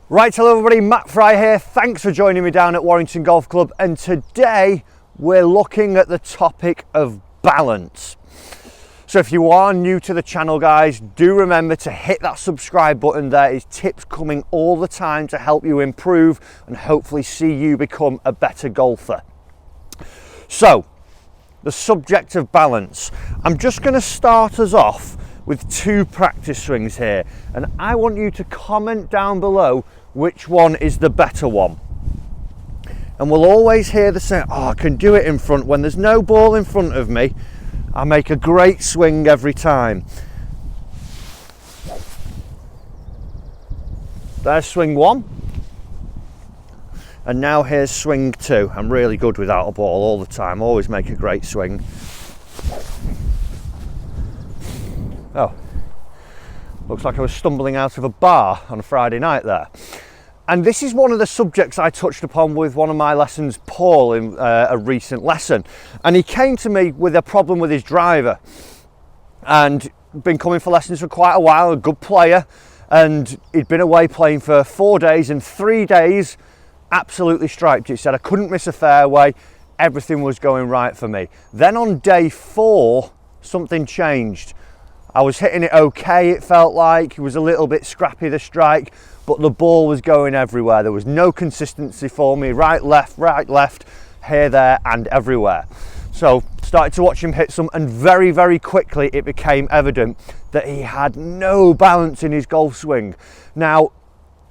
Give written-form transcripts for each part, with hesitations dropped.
Right, hello everybody, Matt Fry here. Thanks for joining me down at Warrington Golf Club, and today we're looking at the topic of balance. So if you are new to the channel, guys, do remember to hit that subscribe button. There is tips coming all the time to help you improve and hopefully see you become a better golfer. So, the subject of balance. I'm just going to start us off with two practice swings here, and I want you to comment down below which one is the better one. And we'll always hear the saying, oh, I can do it in front. When there's no ball in front of me, I make a great swing every time. There's swing one. And now here's swing two. I'm really good without a ball all the time, always make a great swing. Oh, looks like I was stumbling out of a bar on a Friday night there. And this is one of the subjects I touched upon with one of my lessons, Paul, in a recent lesson. And he came to me with a problem with his driver. And been coming for lessons for quite a while, a good player. And he'd been away playing for 4 days, and 3 days absolutely striped. He said, I couldn't miss a fairway. Everything was going right for me. Then on day 4, something changed. I was hitting it okay, it felt like. It was a little bit scrappy, the strike, but the ball was going everywhere. There was no consistency for me, right, left, here, there, and everywhere. So started to watch him hit some, and very, very quickly it became evident that he had no balance in his golf swing. Now,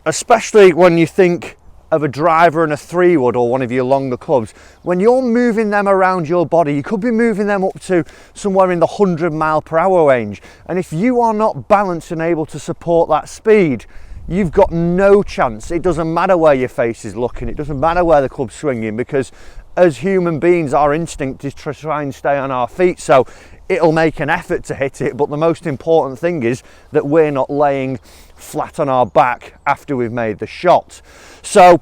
especially when you think of a driver and a 3-wood or one of your longer clubs, when you're moving them around your body, you could be moving them up to somewhere in the 100-mile-per-hour range, and if you are not balanced and able to support that speed, you've got no chance. It doesn't matter where your face is looking, it doesn't matter where the club's swinging, because as human beings, our instinct is to try and stay on our feet, so it'll make an effort to hit it, but the most important thing is that we're not laying flat on our back after we've made the shot. So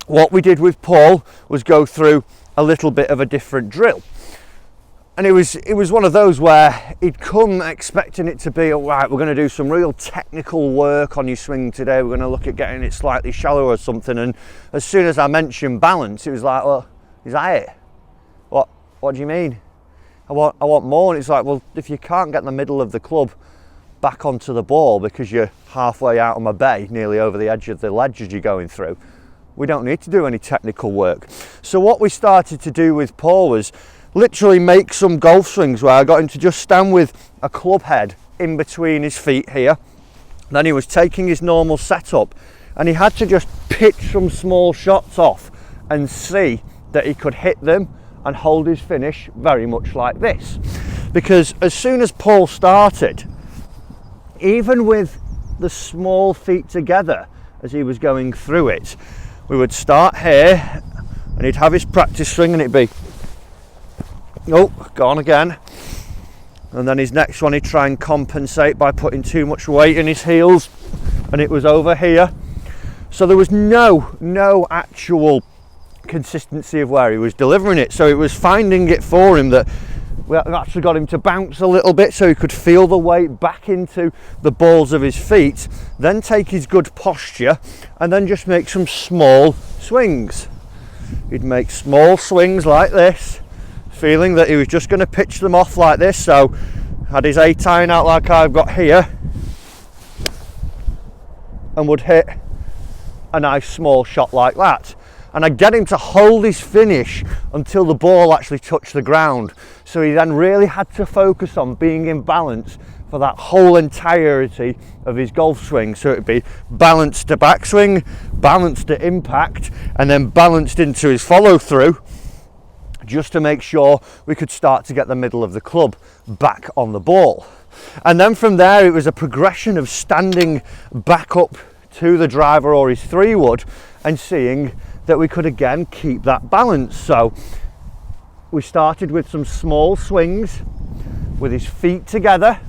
what we did with Paul was go through a little bit of a different drill, and it was one of those where he'd come expecting it to be, all right, we're going to do some real technical work on your swing today, we're going to look at getting it slightly shallower or something. And as soon as I mentioned balance, it was like, well, is that it? What do you mean? I want more. And it's like, well, if you can't get the middle of the club back onto the ball because you're halfway out on my bay, nearly over the edge of the ledge as you're going through, we don't need to do any technical work. So what we started to do with Paul was literally make some golf swings where I got him to just stand with a club head in between his feet here. Then he was taking his normal setup, and he had to just pitch some small shots off and see that he could hit them and hold his finish very much like this. Because as soon as Paul started, even with the small feet together as he was going through it, we would start here and he'd have his practice swing and it'd be, oh, gone again. And then his next one he'd try and compensate by putting too much weight in his heels, and it was over here. So there was no actual consistency of where he was delivering it. So it was finding it for him that we actually got him to bounce a little bit so he could feel the weight back into the balls of his feet, then take his good posture, and then just make some small swings. He'd make small swings like this, feeling that he was just going to pitch them off like this. So had his 8-iron out like I've got here, and would hit a nice small shot like that. And I'd get him to hold his finish until the ball actually touched the ground. So he then really had to focus on being in balance for that whole entirety of his golf swing. So it'd be balanced to backswing, balanced to impact, and then balanced into his follow through, just to make sure we could start to get the middle of the club back on the ball. And then from there, it was a progression of standing back up to the driver or his 3-wood and seeing that we could again keep that balance. So we started with some small swings with his feet together,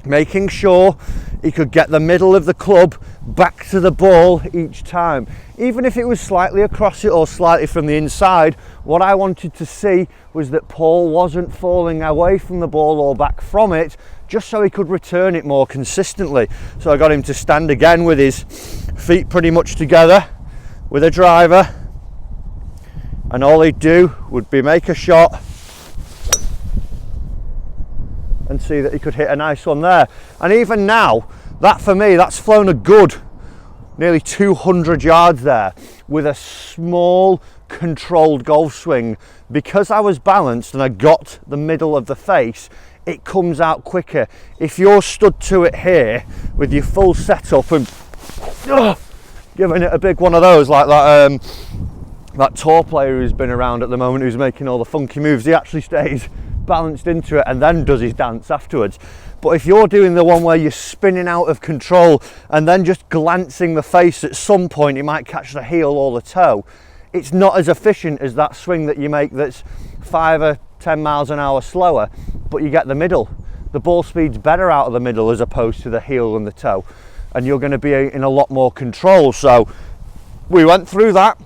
making sure he could get the middle of the club back to the ball each time. Even if it was slightly across it or slightly from the inside, what I wanted to see was that Paul wasn't falling away from the ball or back from it, just so he could return it more consistently. So I got him to stand again with his feet pretty much together with a driver, and all he'd do would be make a shot and see that he could hit a nice one there. And even now, that for me, that's flown a good nearly 200 yards there with a small controlled golf swing. Because I was balanced and I got the middle of the face, it comes out quicker. If you're stood to it here with your full setup and giving it a big one of those like that tour player who's been around at the moment, who's making all the funky moves, he actually stays balanced into it and then does his dance afterwards. But if you're doing the one where you're spinning out of control and then just glancing the face, at some point it might catch the heel or the toe, it's not as efficient as that swing that you make that's 5 or 10 miles an hour slower, but you get the middle. The ball speed's better out of the middle as opposed to the heel and the toe, and you're going to be in a lot more control. So we went through that,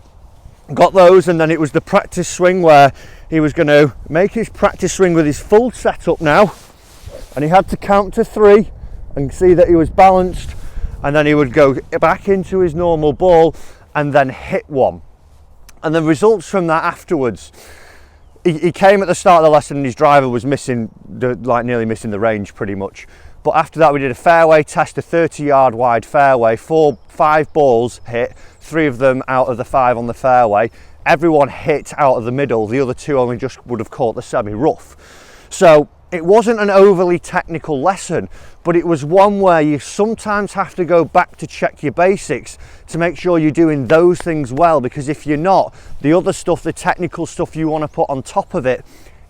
got those, and then it was the practice swing where he was going to make his practice swing with his full setup now, and he had to count to 3 and see that he was balanced, and then he would go back into his normal ball and then hit one. And the results from that afterwards, he came at the start of the lesson and his driver was missing, nearly missing the range pretty much. But after that we did a fairway test, a 30-yard wide fairway, 5 balls hit, 3 of them out of the 5 on the fairway. Everyone hit out of the middle, the other 2 only just would have caught the semi-rough. So it wasn't an overly technical lesson, but it was one where you sometimes have to go back to check your basics to make sure you're doing those things well, because if you're not, the other stuff, the technical stuff you want to put on top of it,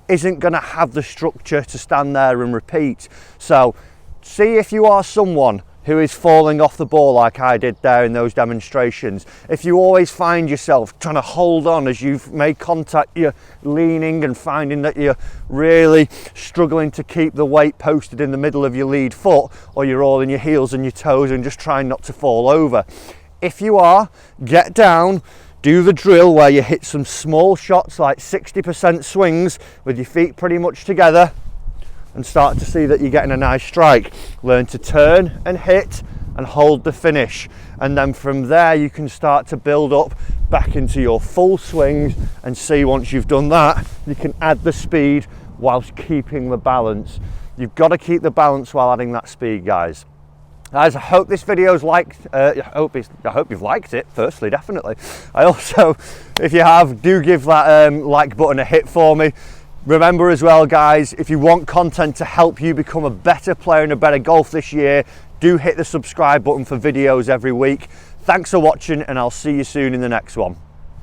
isn't going to have the structure to stand there and repeat. So see if you are someone who is falling off the ball like I did there in those demonstrations. If you always find yourself trying to hold on as you've made contact, you're leaning and finding that you're really struggling to keep the weight posted in the middle of your lead foot, or you're all in your heels and your toes and just trying not to fall over. If you are, get down, do the drill where you hit some small shots like 60% swings with your feet pretty much together, and start to see that you're getting a nice strike. Learn to turn and hit and hold the finish, and then from there you can start to build up back into your full swings, and see once you've done that you can add the speed whilst keeping the balance. You've got to keep the balance while adding that speed, guys. Guys, I hope this video's liked. I hope you've liked it, firstly, definitely. I also, if you have, do give that like button a hit for me. Remember as well, guys, if you want content to help you become a better player and a better golf this year, do hit the subscribe button for videos every week. Thanks for watching, and I'll see you soon in the next one.